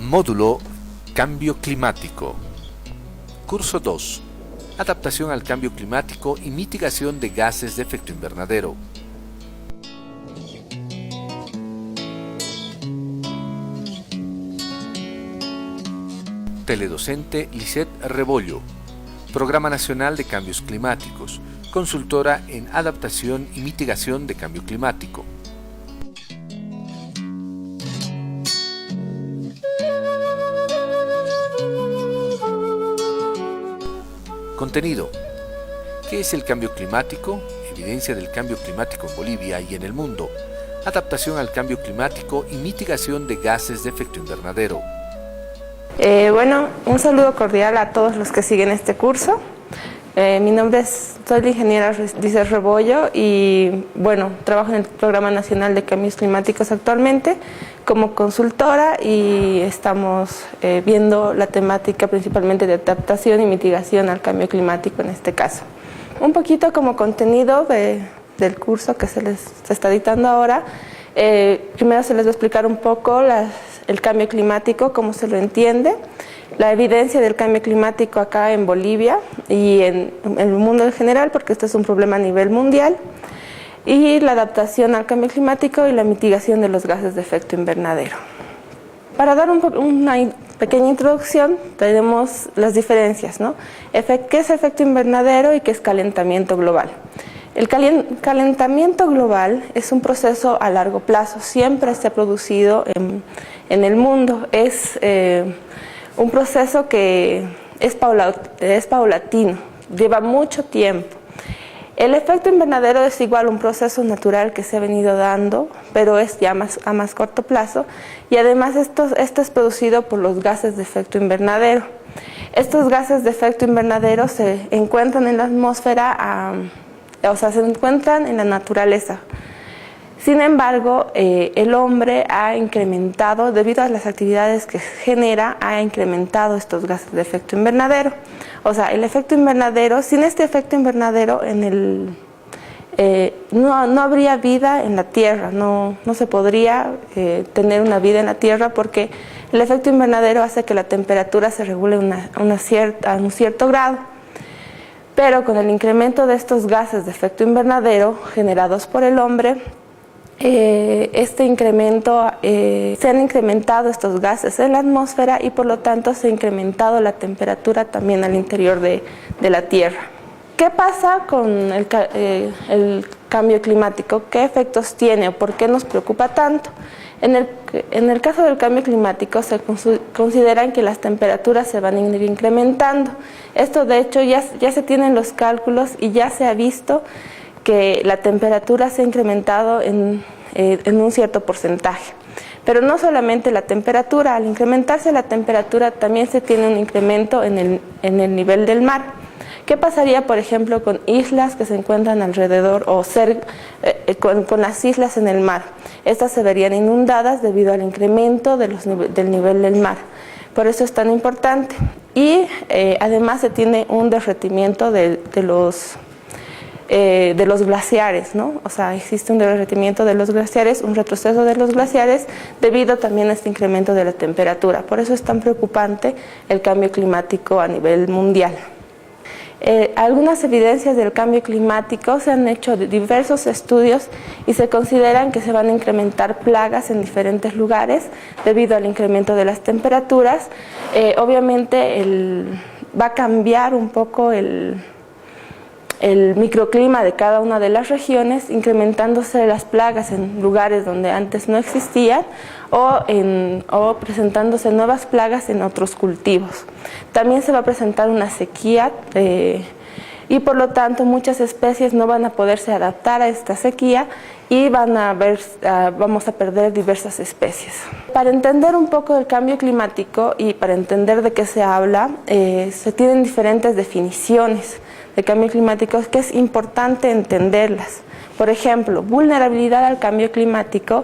Módulo Cambio Climático. Curso 2. Adaptación al cambio climático y mitigación de gases de efecto invernadero. Teledocente Lisette Rebollo. Programa Nacional de Cambios Climáticos. Consultora en adaptación y mitigación de cambio climático. Contenido. ¿Qué es el cambio climático? Evidencia del cambio climático en Bolivia y en el mundo. Adaptación al cambio climático y mitigación de gases de efecto invernadero. Un saludo cordial a todos los que siguen este curso. Mi nombre soy la ingeniera Lisette Rebollo y trabajo en el Programa Nacional de Cambios Climáticos actualmente como consultora y estamos viendo la temática principalmente de adaptación y mitigación al cambio climático en este caso. Un poquito como contenido del curso que se está dictando ahora. Primero se les va a explicar un poco el cambio climático, cómo se lo entiende, la evidencia del cambio climático acá en Bolivia y en el mundo en general, porque este es un problema a nivel mundial, y la adaptación al cambio climático y la mitigación de los gases de efecto invernadero. Para dar una pequeña introducción, tenemos las diferencias, ¿no? ¿Qué es efecto invernadero y qué es calentamiento global? El calentamiento global es un proceso a largo plazo, siempre se ha producido en el mundo. Es un proceso que es paulatino, lleva mucho tiempo. El efecto invernadero es igual un proceso natural que se ha venido dando, pero es ya a más corto plazo, y además esto es producido por los gases de efecto invernadero. Estos gases de efecto invernadero se encuentran en la atmósfera, se encuentran en la naturaleza. Sin embargo, el hombre ha incrementado, debido a las actividades que genera, ha incrementado estos gases de efecto invernadero. O sea, el efecto invernadero, sin este efecto invernadero no habría vida en la Tierra, no se podría tener una vida en la Tierra porque el efecto invernadero hace que la temperatura se regule a un cierto grado. Pero con el incremento de estos gases de efecto invernadero generados por el hombre, se han incrementado estos gases en la atmósfera y por lo tanto se ha incrementado la temperatura también al interior de la Tierra. ¿Qué pasa con el cambio climático? ¿Qué efectos tiene o por qué nos preocupa tanto? En el caso del cambio climático se consideran que las temperaturas se van a ir incrementando. Esto de hecho ya se tienen los cálculos y ya se ha visto que la temperatura se ha incrementado en un cierto porcentaje. Pero no solamente la temperatura, al incrementarse la temperatura también se tiene un incremento en el nivel del mar. ¿Qué pasaría, por ejemplo, con islas que se encuentran alrededor o con las islas en el mar? Estas se verían inundadas debido al incremento del nivel del mar. Por eso es tan importante. Y además se tiene un derretimiento de los glaciares, ¿no? O sea, existe un derretimiento de los glaciares, un retroceso de los glaciares debido también a este incremento de la temperatura. Por eso es tan preocupante el cambio climático a nivel mundial. Algunas evidencias del cambio climático se han hecho diversos estudios y se consideran que se van a incrementar plagas en diferentes lugares debido al incremento de las temperaturas. Obviamente va a cambiar un poco el microclima de cada una de las regiones, incrementándose las plagas en lugares donde antes no existían o presentándose nuevas plagas en otros cultivos. También se va a presentar una sequía y por lo tanto muchas especies no van a poderse adaptar a esta sequía y vamos a perder diversas especies. Para entender un poco del cambio climático y para entender de qué se habla, se tienen diferentes definiciones de cambio climático que es importante entenderlas. Por ejemplo, vulnerabilidad al cambio climático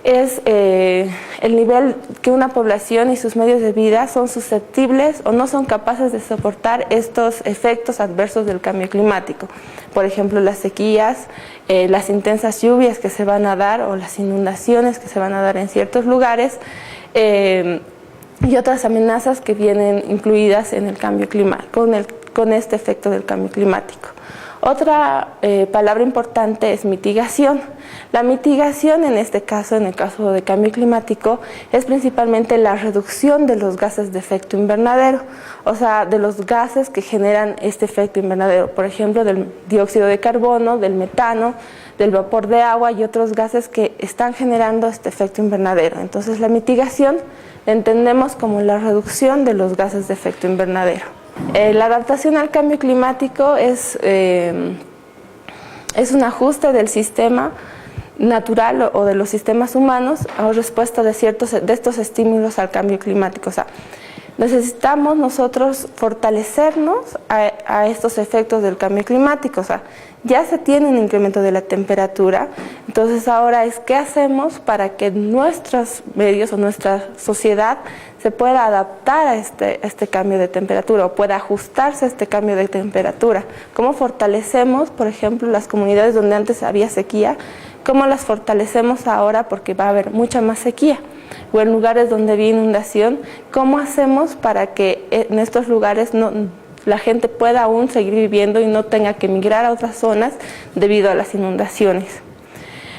es el nivel que una población y sus medios de vida son susceptibles o no son capaces de soportar estos efectos adversos del cambio climático. Por ejemplo, las sequías, las intensas lluvias que se van a dar o las inundaciones que se van a dar en ciertos lugares, y otras amenazas que vienen incluidas en el cambio climático, con este efecto del cambio climático. Otra palabra importante es mitigación. La mitigación en este caso, en el caso de cambio climático, es principalmente la reducción de los gases de efecto invernadero, o sea, de los gases que generan este efecto invernadero, por ejemplo, del dióxido de carbono, del metano, del vapor de agua y otros gases que están generando este efecto invernadero. Entonces, la mitigación la entendemos como la reducción de los gases de efecto invernadero. La adaptación al cambio climático es un ajuste del sistema natural o de los sistemas humanos a respuesta de estos estímulos al cambio climático. O sea, necesitamos nosotros fortalecernos a estos efectos del cambio climático. O sea, ya se tiene un incremento de la temperatura, entonces ahora es qué hacemos para que nuestros medios o nuestra sociedad se pueda adaptar a este cambio de temperatura o pueda ajustarse a este cambio de temperatura. ¿Cómo fortalecemos, por ejemplo, las comunidades donde antes había sequía? ¿Cómo las fortalecemos ahora porque va a haber mucha más sequía? O en lugares donde había inundación, ¿cómo hacemos para que en estos lugares la gente pueda aún seguir viviendo y no tenga que migrar a otras zonas debido a las inundaciones?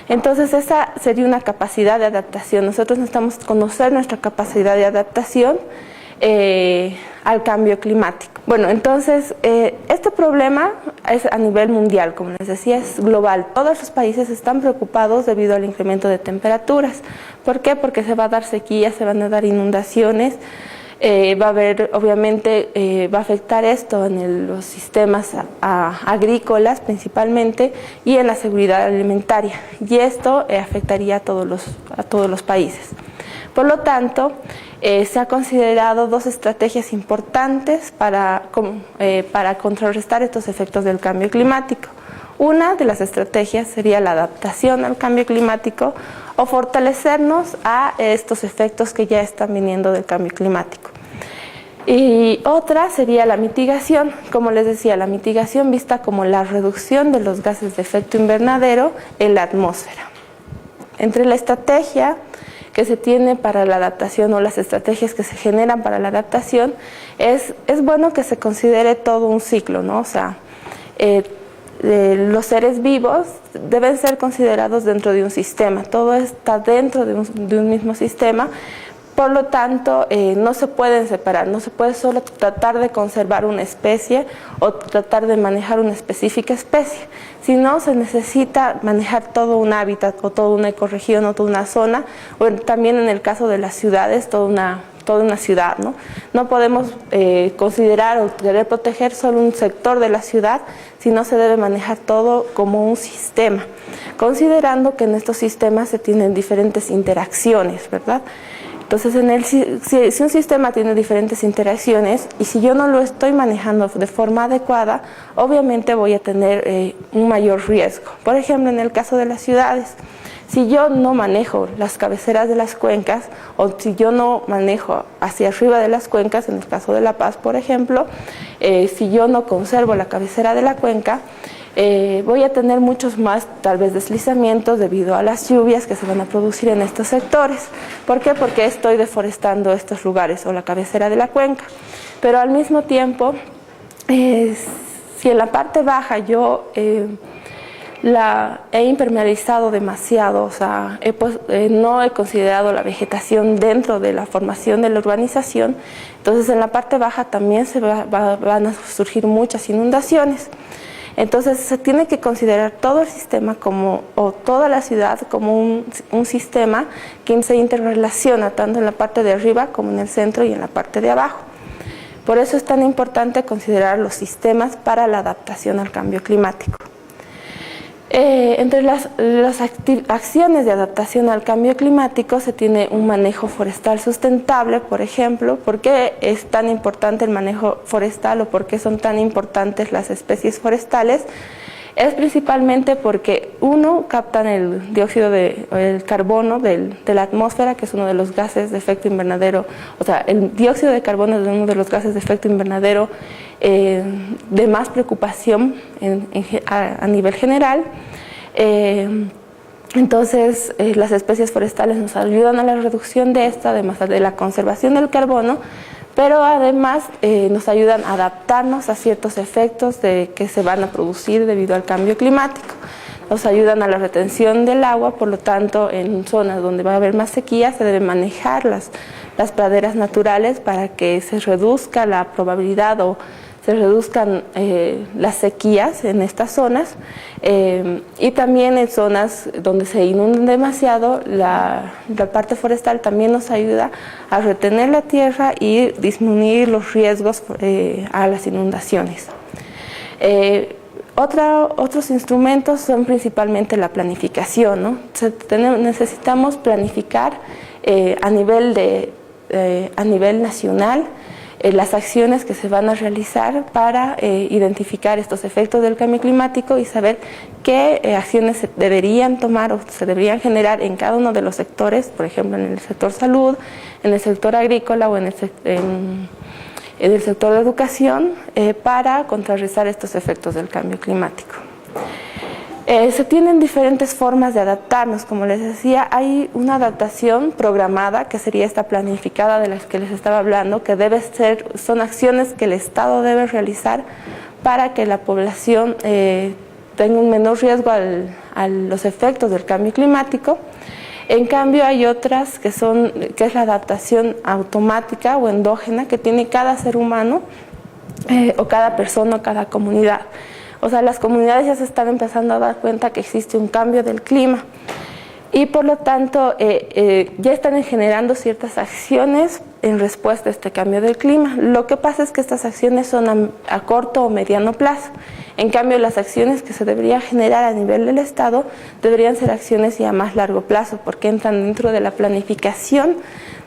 Entonces esa sería una capacidad de adaptación. Nosotros necesitamos conocer nuestra capacidad de adaptación al cambio climático. Bueno, entonces este problema es a nivel mundial, como les decía, es global. Todos los países están preocupados debido al incremento de temperaturas. ¿Por qué? Porque se va a dar sequía, se van a dar inundaciones. Va a haber, obviamente, va a afectar esto en los sistemas agrícolas principalmente y en la seguridad alimentaria. Y esto afectaría a todos los países. Por lo tanto, se han considerado dos estrategias importantes para contrarrestar estos efectos del cambio climático. Una de las estrategias sería la adaptación al cambio climático o fortalecernos a estos efectos que ya están viniendo del cambio climático. Y otra sería la mitigación, como les decía, la mitigación vista como la reducción de los gases de efecto invernadero en la atmósfera. Entre la estrategia que se tiene para la adaptación o las estrategias que se generan para la adaptación, es bueno que se considere todo un ciclo, ¿no? O sea, los seres vivos deben ser considerados dentro de un sistema, todo está dentro de un mismo sistema. Por lo tanto, no se pueden separar, no se puede solo tratar de conservar una especie o tratar de manejar una específica especie, sino se necesita manejar todo un hábitat o toda una ecorregión o toda una zona, o también en el caso de las ciudades, toda una ciudad, ¿no? No podemos considerar o querer proteger solo un sector de la ciudad, sino se debe manejar todo como un sistema, considerando que en estos sistemas se tienen diferentes interacciones, ¿verdad? Entonces, si un sistema tiene diferentes interacciones y si yo no lo estoy manejando de forma adecuada, obviamente voy a tener un mayor riesgo. Por ejemplo, en el caso de las ciudades, si yo no manejo las cabeceras de las cuencas o si yo no manejo hacia arriba de las cuencas, en el caso de La Paz, por ejemplo, si yo no conservo la cabecera de la cuenca, voy a tener muchos más, tal vez, deslizamientos debido a las lluvias que se van a producir en estos sectores. ¿Por qué? Porque estoy deforestando estos lugares o la cabecera de la cuenca. Pero al mismo tiempo, si en la parte baja yo la he impermeabilizado demasiado, o sea, no he considerado la vegetación dentro de la formación de la urbanización, entonces en la parte baja también van a surgir muchas inundaciones. Entonces se tiene que considerar todo el sistema o toda la ciudad como un sistema que se interrelaciona tanto en la parte de arriba como en el centro y en la parte de abajo. Por eso es tan importante considerar los sistemas para la adaptación al cambio climático. Entre las acciones de adaptación al cambio climático se tiene un manejo forestal sustentable, por ejemplo. ¿Por qué es tan importante el manejo forestal o por qué son tan importantes las especies forestales? Es principalmente porque, uno, captan el dióxido el carbono de la atmósfera, que es uno de los gases de efecto invernadero, o sea, el dióxido de carbono es uno de los gases de efecto invernadero de más preocupación a nivel general. Entonces, las especies forestales nos ayudan a la reducción de esta, además de la conservación del carbono, pero además nos ayudan a adaptarnos a ciertos efectos que se van a producir debido al cambio climático. Nos ayudan a la retención del agua, por lo tanto, en zonas donde va a haber más sequía se deben manejar las praderas naturales para que se reduzca la probabilidad o se reduzcan las sequías en estas zonas, y también en zonas donde se inundan demasiado, la parte forestal también nos ayuda a retener la tierra y disminuir los riesgos a las inundaciones. Otros instrumentos son principalmente la planificación, ¿no? Necesitamos planificar a nivel nacional las acciones que se van a realizar para identificar estos efectos del cambio climático y saber qué acciones se deberían tomar o se deberían generar en cada uno de los sectores, por ejemplo en el sector salud, en el sector agrícola o en el sector de educación, para contrarrestar estos efectos del cambio climático. Se tienen diferentes formas de adaptarnos, como les decía, hay una adaptación programada, que sería esta planificada de las que les estaba hablando, que son acciones que el Estado debe realizar para que la población tenga un menor riesgo a los efectos del cambio climático. En cambio hay otras que es la adaptación automática o endógena que tiene cada ser humano o cada persona o cada comunidad. O sea, las comunidades ya se están empezando a dar cuenta que existe un cambio del clima y por lo tanto ya están generando ciertas acciones en respuesta a este cambio del clima. Lo que pasa es que estas acciones son a corto o mediano plazo. En cambio, las acciones que se deberían generar a nivel del Estado deberían ser acciones ya a más largo plazo, porque entran dentro de la planificación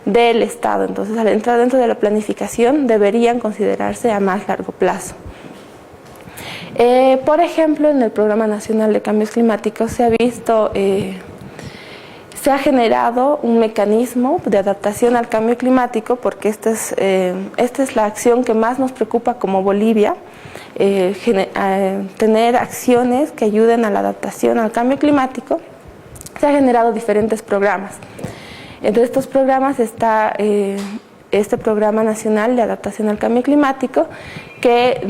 del Estado. Entonces, al entrar dentro de la planificación, deberían considerarse a más largo plazo. Por ejemplo, en el Programa Nacional de Cambios Climáticos se ha generado un mecanismo de adaptación al cambio climático, porque esta es la acción que más nos preocupa como Bolivia, tener acciones que ayuden a la adaptación al cambio climático. Se han generado diferentes programas. Entre estos programas está este Programa Nacional de Adaptación al Cambio Climático, que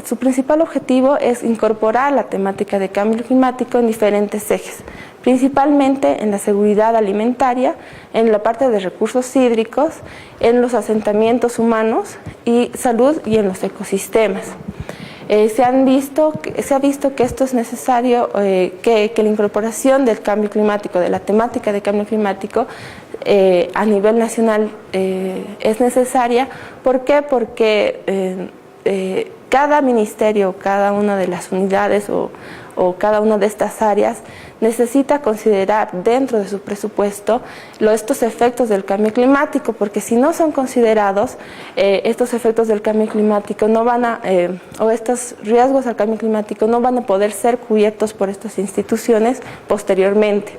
su principal objetivo es incorporar la temática de cambio climático en diferentes ejes, principalmente en la seguridad alimentaria, en la parte de recursos hídricos, en los asentamientos humanos y salud y en los ecosistemas. Se ha visto que esto es necesario, que la incorporación del cambio climático, de la temática de cambio climático a nivel nacional es necesaria. ¿Por qué? Porque cada ministerio, cada una de las unidades o cada una de estas áreas necesita considerar dentro de su presupuesto estos efectos del cambio climático, porque si no son considerados, estos efectos del cambio climático o estos riesgos al cambio climático no van a poder ser cubiertos por estas instituciones posteriormente.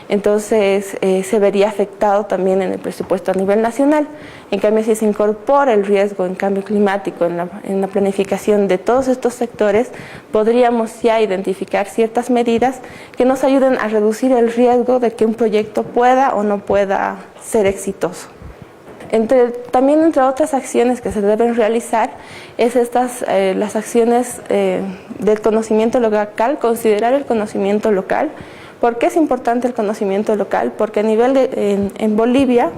Entonces se vería afectado también en el presupuesto a nivel nacional. En cambio, si se incorpora el riesgo en cambio climático en la planificación de todos estos sectores, podríamos ya identificar ciertas medidas que nos ayuden a reducir el riesgo de que un proyecto pueda o no pueda ser exitoso. También entre otras acciones que se deben realizar es las acciones del conocimiento local, considerar el conocimiento local. ¿Por qué es importante el conocimiento local? Porque a nivel en Bolivia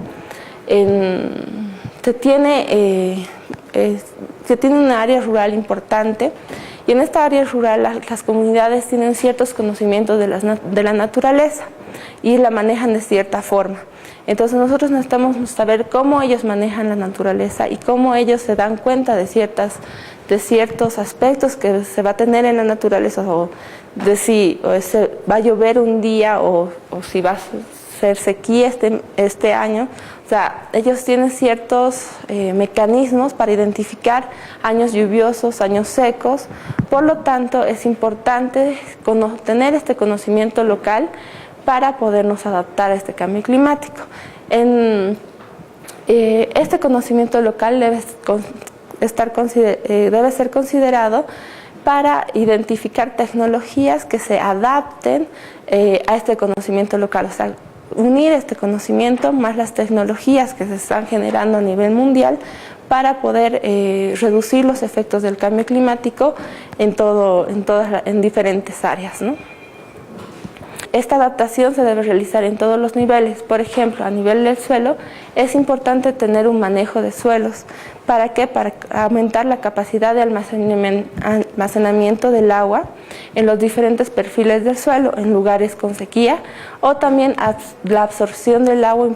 se tiene una área rural importante, y en esta área rural las comunidades tienen ciertos conocimientos de la naturaleza y la manejan de cierta forma. Entonces nosotros necesitamos saber cómo ellos manejan la naturaleza y cómo ellos se dan cuenta de ciertos aspectos que se va a tener en la naturaleza, o de si va a llover un día o si va a ser sequía este año. O sea, ellos tienen ciertos mecanismos para identificar años lluviosos, años secos. Por lo tanto, es importante tener este conocimiento local para podernos adaptar a este cambio climático. Este conocimiento local debe ser considerado para identificar tecnologías que se adapten a este conocimiento local, o sea, unir este conocimiento más las tecnologías que se están generando a nivel mundial para poder reducir los efectos del cambio climático en diferentes áreas, ¿no? Esta adaptación se debe realizar en todos los niveles. Por ejemplo, a nivel del suelo es importante tener un manejo de suelos. ¿Para qué? Para aumentar la capacidad de almacenamiento del agua en los diferentes perfiles del suelo, en lugares con sequía, o también la absorción del agua,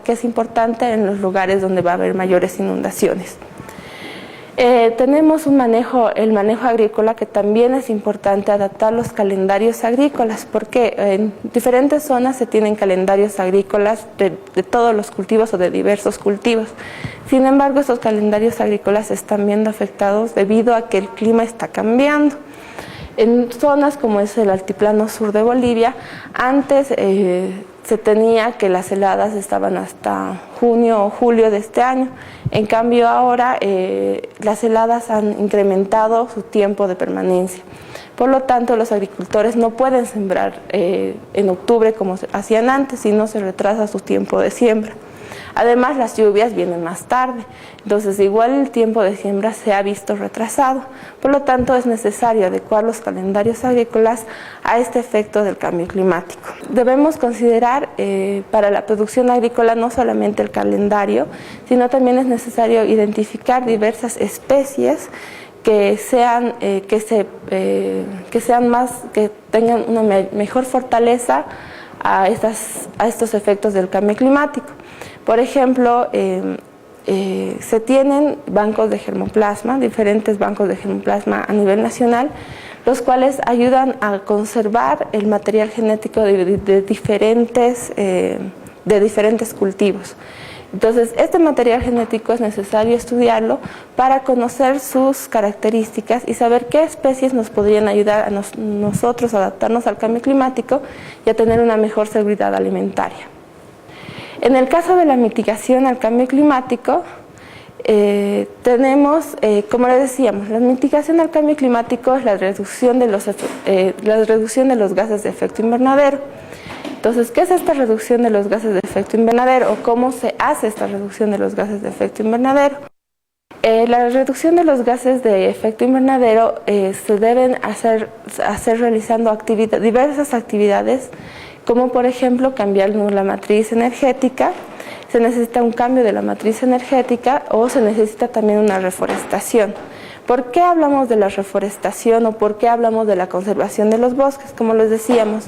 que es importante en los lugares donde va a haber mayores inundaciones. Tenemos el manejo agrícola, que también es importante adaptar los calendarios agrícolas, porque en diferentes zonas se tienen calendarios agrícolas de todos los cultivos o de diversos cultivos. Sin embargo, esos calendarios agrícolas se están viendo afectados debido a que el clima está cambiando. En zonas como es el altiplano sur de Bolivia, antes se tenía que las heladas estaban hasta junio o julio de este año. En cambio ahora las heladas han incrementado su tiempo de permanencia. Por lo tanto, los agricultores no pueden sembrar en octubre como hacían antes, sino se retrasa su tiempo de siembra. Además, las lluvias vienen más tarde, entonces igual el tiempo de siembra se ha visto retrasado. Por lo tanto, es necesario adecuar los calendarios agrícolas a este efecto del cambio climático. Debemos considerar para la producción agrícola no solamente el calendario, sino también es necesario identificar diversas especies que tengan una mejor fortaleza a estos efectos del cambio climático. Por ejemplo, se tienen bancos de germoplasma, diferentes bancos de germoplasma a nivel nacional, los cuales ayudan a conservar el material genético de diferentes cultivos. Entonces, este material genético es necesario estudiarlo para conocer sus características y saber qué especies nos podrían ayudar a nosotros a adaptarnos al cambio climático y a tener una mejor seguridad alimentaria. En el caso de la mitigación al cambio climático, tenemos, como les decíamos, la mitigación al cambio climático es la reducción de los gases de efecto invernadero. Entonces, ¿qué es esta reducción de los gases de efecto invernadero o cómo se hace esta reducción de los gases de efecto invernadero? La reducción de los gases de efecto invernadero se deben hacer realizando diversas actividades, como por ejemplo cambiar la matriz energética. Se necesita un cambio de la matriz energética o se necesita también una reforestación. ¿Por qué hablamos de la reforestación o por qué hablamos de la conservación de los bosques? Como les decíamos,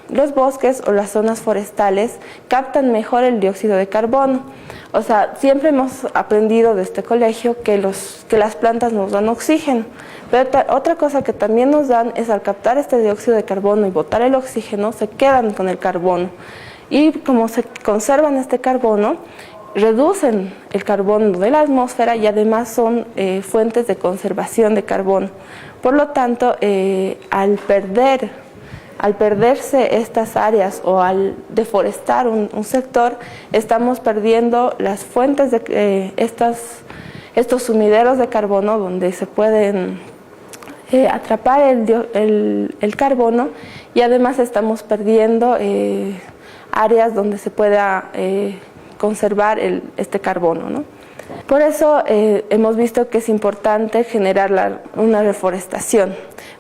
los bosques o las zonas forestales captan mejor el dióxido de carbono. O sea, siempre hemos aprendido de este colegio que las plantas nos dan oxígeno, pero otra cosa que también nos dan es, al captar este dióxido de carbono y botar el oxígeno, se quedan con el carbono. Y como se conservan este carbono, reducen el carbono de la atmósfera y además son fuentes de conservación de carbono. Por lo tanto, al perderse estas áreas o al deforestar un sector, estamos perdiendo las fuentes de estos sumideros de carbono donde se pueden atrapar el carbono, y además estamos perdiendo áreas donde se pueda conservar este carbono, ¿no? Por eso hemos visto que es importante generar una reforestación.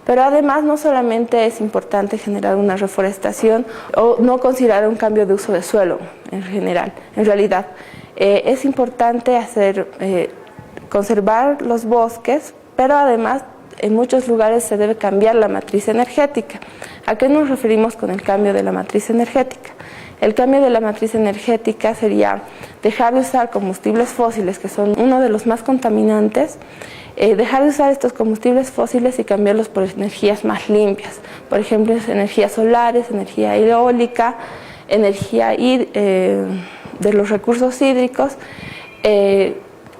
Pero además no solamente es importante generar una reforestación o no considerar un cambio de uso de suelo en realidad. Es importante conservar los bosques, pero además en muchos lugares se debe cambiar la matriz energética. ¿A qué nos referimos con el cambio de la matriz energética? El cambio de la matriz energética sería dejar de usar combustibles fósiles, que son uno de los más contaminantes, dejar de usar estos combustibles fósiles y cambiarlos por energías más limpias. Por ejemplo, energías solares, energía eólica, energía de los recursos hídricos,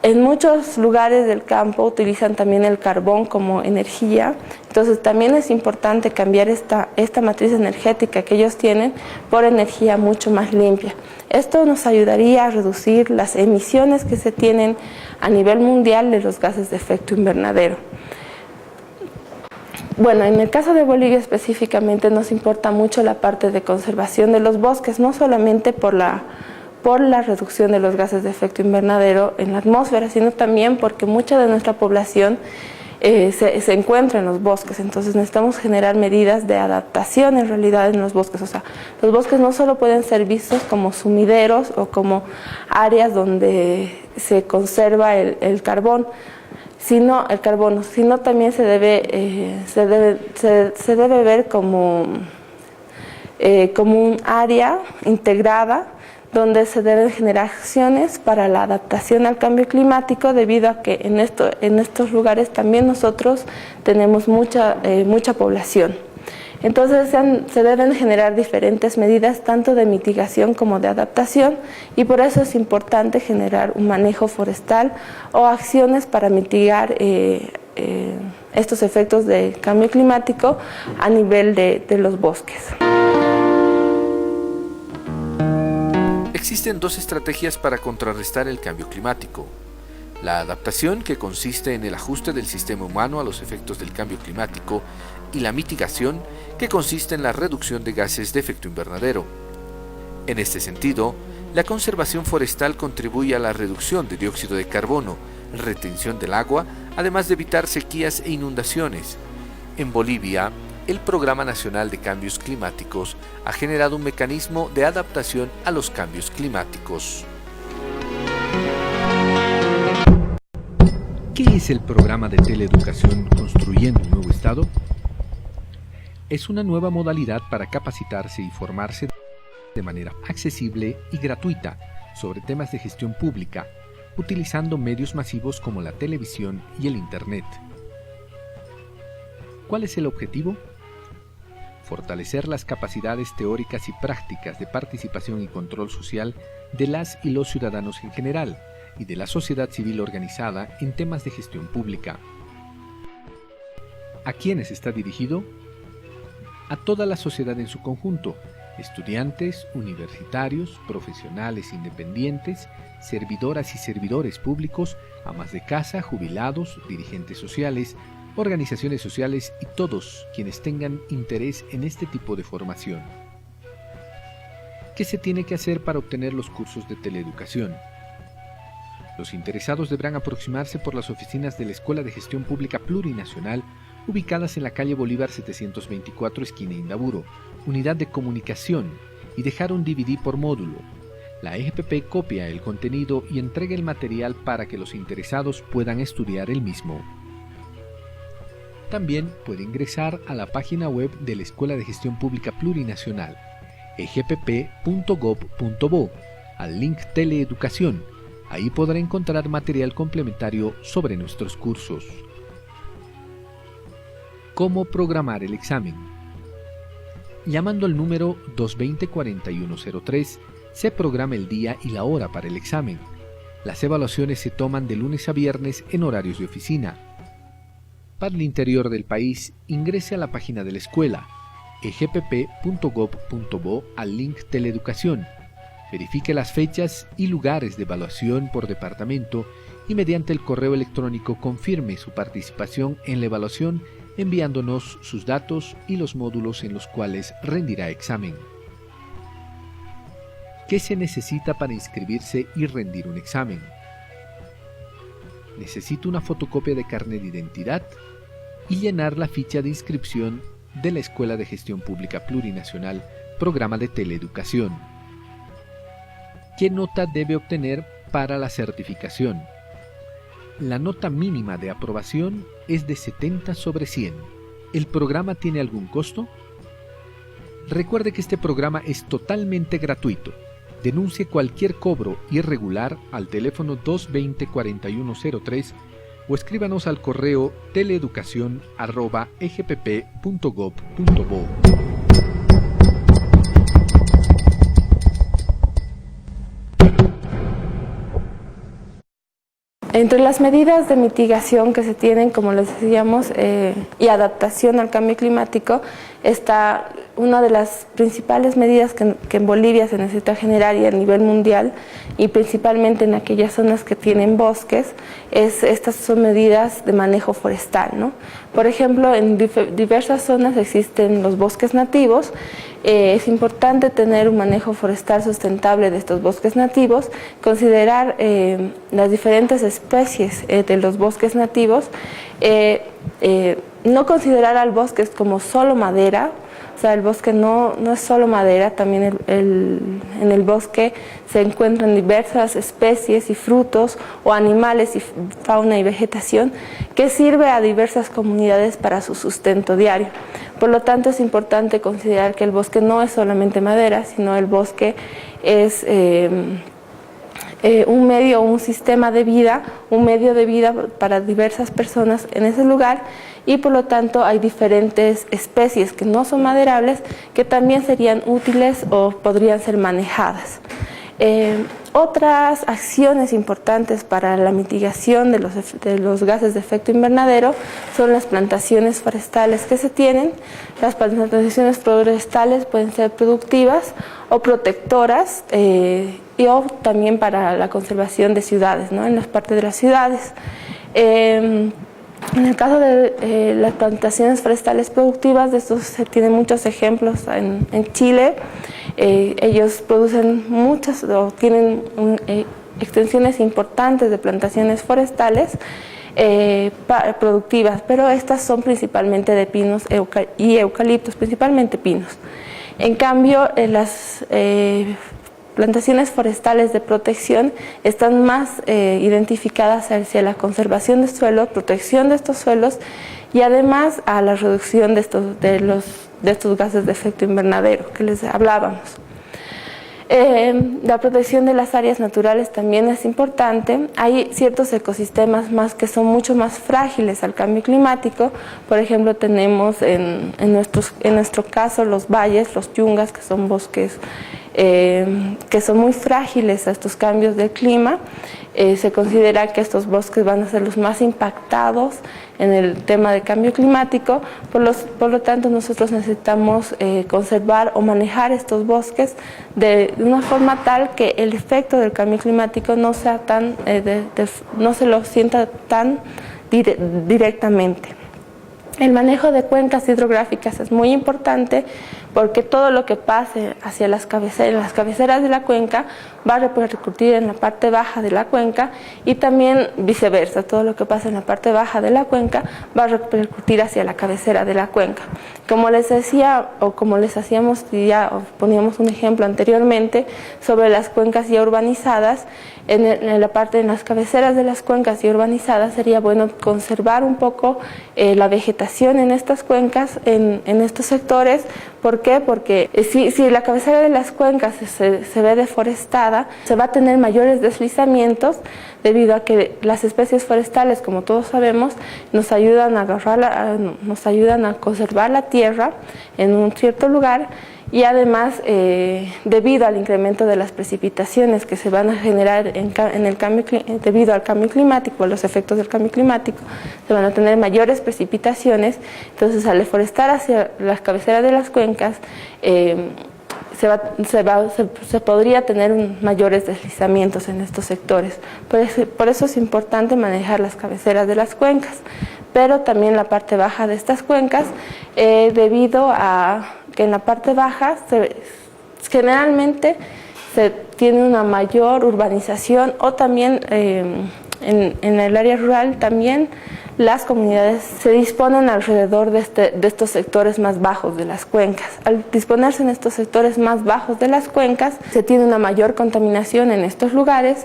En muchos lugares del campo utilizan también el carbón como energía, entonces también es importante cambiar esta matriz energética que ellos tienen por energía mucho más limpia. Esto nos ayudaría a reducir las emisiones que se tienen a nivel mundial de los gases de efecto invernadero. Bueno, en el caso de Bolivia específicamente nos importa mucho la parte de conservación de los bosques, no solamente por la reducción de los gases de efecto invernadero en la atmósfera, sino también porque mucha de nuestra población se encuentra en los bosques. Entonces necesitamos generar medidas de adaptación en realidad en los bosques. O sea, los bosques no solo pueden ser vistos como sumideros o como áreas donde se conserva el carbón, sino el carbono, sino también se debe ver como un área integrada donde se deben generar acciones para la adaptación al cambio climático, debido a que en estos lugares también nosotros tenemos mucha población. Entonces se deben generar diferentes medidas, tanto de mitigación como de adaptación, y por eso es importante generar un manejo forestal o acciones para mitigar estos efectos del cambio climático a nivel de los bosques. Existen dos estrategias para contrarrestar el cambio climático. La adaptación, que consiste en el ajuste del sistema humano a los efectos del cambio climático, y la mitigación, que consiste en la reducción de gases de efecto invernadero. En este sentido, la conservación forestal contribuye a la reducción de dióxido de carbono, retención del agua, además de evitar sequías e inundaciones. En Bolivia, el Programa Nacional de Cambios Climáticos ha generado un mecanismo de adaptación a los cambios climáticos. ¿Qué es el programa de teleeducación Construyendo un Nuevo Estado? Es una nueva modalidad para capacitarse y formarse de manera accesible y gratuita sobre temas de gestión pública, utilizando medios masivos como la televisión y el Internet. ¿Cuál es el objetivo? Fortalecer las capacidades teóricas y prácticas de participación y control social de las y los ciudadanos en general y de la sociedad civil organizada en temas de gestión pública. ¿A quiénes está dirigido? A toda la sociedad en su conjunto: estudiantes, universitarios, profesionales independientes, servidoras y servidores públicos, amas de casa, jubilados, dirigentes sociales, organizaciones sociales y todos quienes tengan interés en este tipo de formación. ¿Qué se tiene que hacer para obtener los cursos de teleeducación? Los interesados deberán aproximarse por las oficinas de la Escuela de Gestión Pública Plurinacional, ubicadas en la calle Bolívar 724, esquina Indaburo, unidad de comunicación, y dejar un DVD por módulo. La EGPP copia el contenido y entrega el material para que los interesados puedan estudiar el mismo. También puede ingresar a la página web de la Escuela de Gestión Pública Plurinacional, egpp.gov.bo, al link Teleeducación. Ahí podrá encontrar material complementario sobre nuestros cursos. ¿Cómo programar el examen? Llamando al número 220-4103, se programa el día y la hora para el examen. Las evaluaciones se toman de lunes a viernes en horarios de oficina. Para el interior del país, ingrese a la página de la escuela, egpp.gov.bo, al link Teleeducación. Verifique las fechas y lugares de evaluación por departamento y mediante el correo electrónico confirme su participación en la evaluación, enviándonos sus datos y los módulos en los cuales rendirá examen. ¿Qué se necesita para inscribirse y rendir un examen? Necesita una fotocopia de carnet de identidad y llenar la ficha de inscripción de la Escuela de Gestión Pública Plurinacional, Programa de Teleeducación. ¿Qué nota debe obtener para la certificación? La nota mínima de aprobación es de 70 sobre 100. ¿El programa tiene algún costo? Recuerde que este programa es totalmente gratuito. Denuncie cualquier cobro irregular al teléfono 220-4103 o escríbanos al correo teleeducacion@egpp.gov.bo. Entre las medidas de mitigación que se tienen, como les decíamos, y adaptación al cambio climático, está una de las principales medidas que en Bolivia se necesita generar y a nivel mundial, y principalmente en aquellas zonas que tienen bosques, estas son medidas de manejo forestal, ¿no? Por ejemplo, en diversas zonas existen los bosques nativos. Es importante tener un manejo forestal sustentable de estos bosques nativos, considerar las diferentes especies de los bosques nativos, no considerar al bosque como solo madera. O sea, el bosque no es solo madera, también en el bosque se encuentran diversas especies y frutos o animales y fauna y vegetación que sirve a diversas comunidades para su sustento diario. Por lo tanto, es importante considerar que el bosque no es solamente madera, sino el bosque es un medio, un sistema de vida, un medio de vida para diversas personas en ese lugar, y por lo tanto hay diferentes especies que no son maderables que también serían útiles o podrían ser manejadas. Otras acciones importantes para la mitigación de los gases de efecto invernadero son las plantaciones forestales que se tienen. Las plantaciones forestales pueden ser productivas o protectoras, o también para la conservación de ciudades, ¿no? En las partes de las ciudades. En el caso de las plantaciones forestales productivas, de estos se tienen muchos ejemplos en Chile. Ellos producen muchas o tienen extensiones importantes de plantaciones forestales productivas, pero estas son principalmente de pinos y eucaliptos, principalmente pinos. En cambio, las plantaciones forestales de protección están más identificadas hacia la conservación de suelos, protección de estos suelos y además a la reducción de estos gases de efecto invernadero que les hablábamos. La protección de las áreas naturales también es importante. Hay ciertos ecosistemas que son mucho más frágiles al cambio climático. Por ejemplo, tenemos en nuestro caso los valles, los yungas, que son bosques que son muy frágiles a estos cambios del clima. Se considera que estos bosques van a ser los más impactados en el tema de cambio climático, por lo tanto nosotros necesitamos conservar o manejar estos bosques de una forma tal que el efecto del cambio climático no sea no se lo sienta tan directamente. El manejo de cuencas hidrográficas es muy importante porque todo lo que pase hacia las cabeceras de la cuenca va a repercutir en la parte baja de la cuenca, y también viceversa, todo lo que pasa en la parte baja de la cuenca va a repercutir hacia la cabecera de la cuenca. Como les decía, o como les hacíamos poníamos un ejemplo anteriormente sobre las cuencas ya urbanizadas, en las cabeceras de las cuencas ya urbanizadas sería bueno conservar un poco la vegetación en estas cuencas, en estos sectores. ¿Por qué? Porque si la cabecera de las cuencas se ve deforestada, se va a tener mayores deslizamientos, debido a que las especies forestales, como todos sabemos, nos ayudan a conservar la tierra en un cierto lugar, y además debido al incremento de las precipitaciones que se van a generar debido al cambio climático, a los efectos del cambio climático, se van a tener mayores precipitaciones. Entonces, al deforestar hacia las cabeceras de las cuencas, se podría tener mayores deslizamientos en estos sectores. Por eso es importante manejar las cabeceras de las cuencas, pero también la parte baja de estas cuencas, debido a que en la parte baja generalmente se tiene una mayor urbanización, o también en el área rural también las comunidades se disponen alrededor de estos sectores más bajos de las cuencas. Al disponerse en estos sectores más bajos de las cuencas, se tiene una mayor contaminación en estos lugares,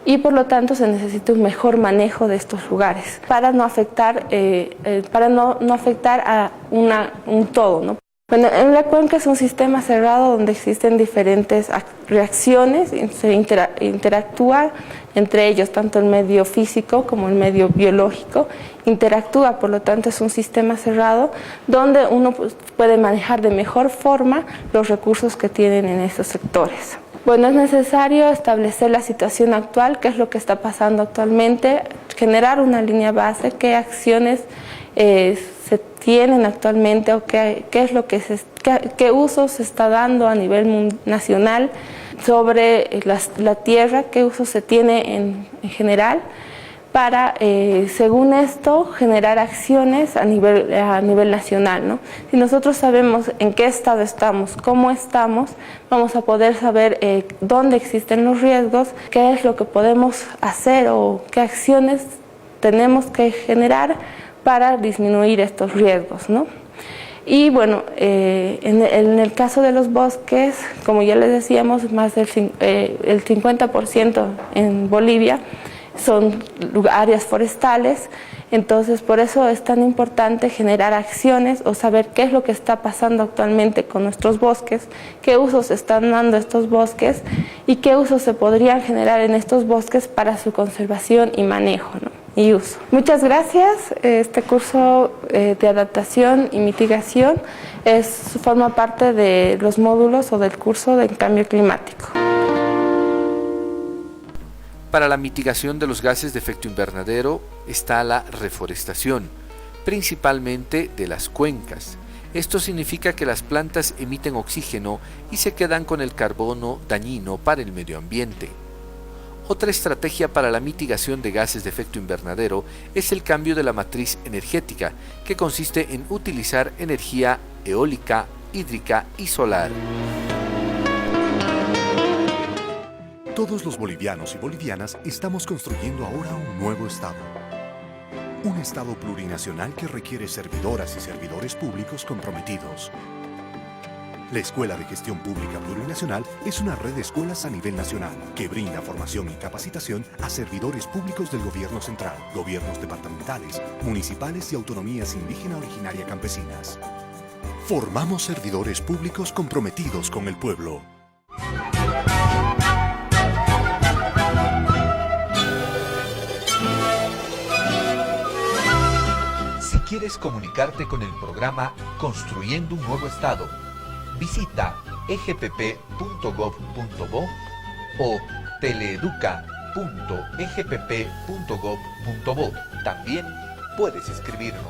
y por lo tanto se necesita un mejor manejo de estos lugares para no afectar a un todo, ¿no? Bueno, en la cuenca es un sistema cerrado donde existen diferentes reacciones, se interactúa entre ellos, tanto el medio físico como el medio biológico interactúa, por lo tanto es un sistema cerrado donde uno puede manejar de mejor forma los recursos que tienen en estos sectores. Bueno, es necesario establecer la situación actual, qué es lo que está pasando actualmente, generar una línea base, qué acciones se tienen actualmente o qué es lo que qué uso se está dando a nivel nacional sobre la tierra, qué uso se tiene en general, para, según esto, generar acciones a nivel nacional, ¿no? Si nosotros sabemos en qué estado estamos, cómo estamos, vamos a poder saber dónde existen los riesgos, qué es lo que podemos hacer o qué acciones tenemos que generar para disminuir estos riesgos, ¿no? Y bueno, en el caso de los bosques, como ya les decíamos, más del el 50% en Bolivia son áreas forestales, entonces por eso es tan importante generar acciones o saber qué es lo que está pasando actualmente con nuestros bosques, qué usos están dando estos bosques y qué usos se podrían generar en estos bosques para su conservación y manejo, ¿no? Y uso. Muchas gracias. Este curso de adaptación y mitigación forma parte de los módulos o del curso de cambio climático. Para la mitigación de los gases de efecto invernadero está la reforestación, principalmente de las cuencas. Esto significa que las plantas emiten oxígeno y se quedan con el carbono dañino para el medio ambiente. Otra estrategia para la mitigación de gases de efecto invernadero es el cambio de la matriz energética, que consiste en utilizar energía eólica, hídrica y solar. Todos los bolivianos y bolivianas estamos construyendo ahora un nuevo Estado. Un Estado plurinacional que requiere servidoras y servidores públicos comprometidos. La Escuela de Gestión Pública Plurinacional es una red de escuelas a nivel nacional que brinda formación y capacitación a servidores públicos del gobierno central, gobiernos departamentales, municipales y autonomías indígena originaria campesinas. Formamos servidores públicos comprometidos con el pueblo. Si quieres comunicarte con el programa Construyendo un Nuevo Estado, visita egpp.gov.bo o teleeduca.egpp.gov.bo. También puedes escribirnos.